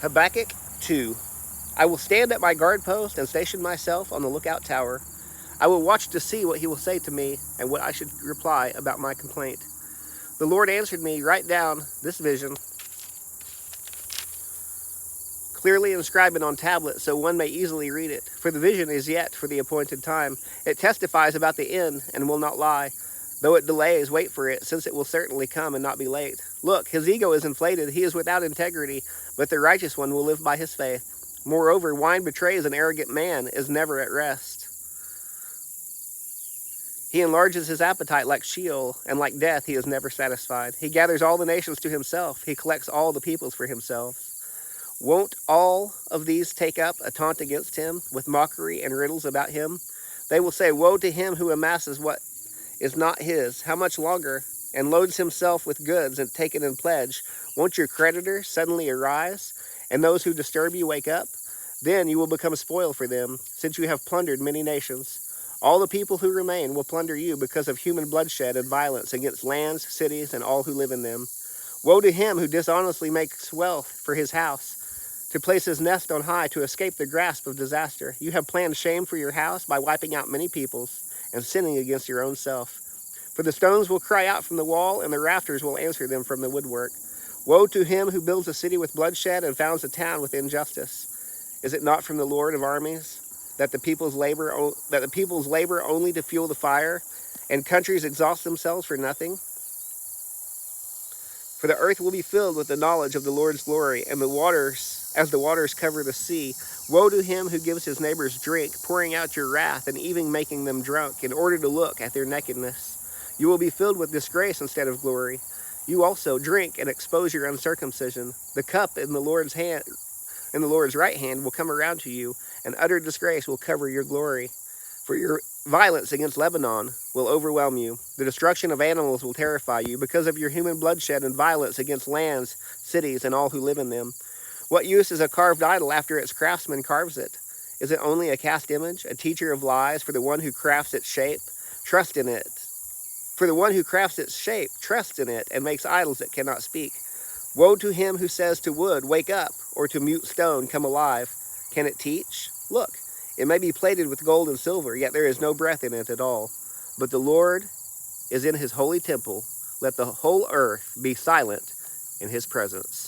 Habakkuk 2. I will stand at my guard post and station myself on the lookout tower. I will watch to see what he will say to me and what I should reply about my complaint. The Lord answered me, write down this vision, clearly inscribe it on tablets so one may easily read it. For the vision is yet for the appointed time. It testifies about the end and will not lie. Though it delays, wait for it, since it will certainly come and not be late. Look, his ego is inflated, he is without integrity, but the righteous one will live by his faith. Moreover, wine betrays an arrogant man, is never at rest. He enlarges his appetite like Sheol, and like death he is never satisfied. He gathers all the nations to himself, he collects all the peoples for himself. Won't all of these take up a taunt against him, with mockery and riddles about him? They will say, woe to him who amasses what is not his. How much longer? And loads himself with goods and taken in pledge. Won't your creditors suddenly arise, and those who disturb you wake up? Then you will become spoil for them, since you have plundered many nations. All the people who remain will plunder you because of human bloodshed and violence against lands, cities, and all who live in them. Woe to him who dishonestly makes wealth for his house, to place his nest on high, to escape the grasp of disaster. You have planned shame for your house by wiping out many peoples and sinning against your own self. For the stones will cry out from the wall, and the rafters will answer them from the woodwork. Woe to him who builds a city with bloodshed and founds a town with injustice. Is it not from the Lord of armies that the peoples labor only to fuel the fire, and countries exhaust themselves for nothing? For the earth will be filled with the knowledge of the Lord's glory, and the waters, as the waters cover the sea. Woe to him who gives his neighbors drink, pouring out your wrath, and even making them drunk, in order to look at their nakedness. You will be filled with disgrace instead of glory. You also drink and expose your uncircumcision. The cup in the Lord's right hand will come around to you, and utter disgrace will cover your glory. For your violence against Lebanon will overwhelm you. The destruction of animals will terrify you because of your human bloodshed and violence against lands, cities, and all who live in them. What use is a carved idol after its craftsman carves it? Is it only a cast image, a teacher of lies for the one who crafts its shape? Trust in it. For the one who crafts its shape, trusts in it, and makes idols that cannot speak. Woe to him who says to wood, wake up, or to mute stone, come alive. Can it teach? Look, it may be plated with gold and silver, yet there is no breath in it at all. But the Lord is in his holy temple. Let the whole earth be silent in his presence.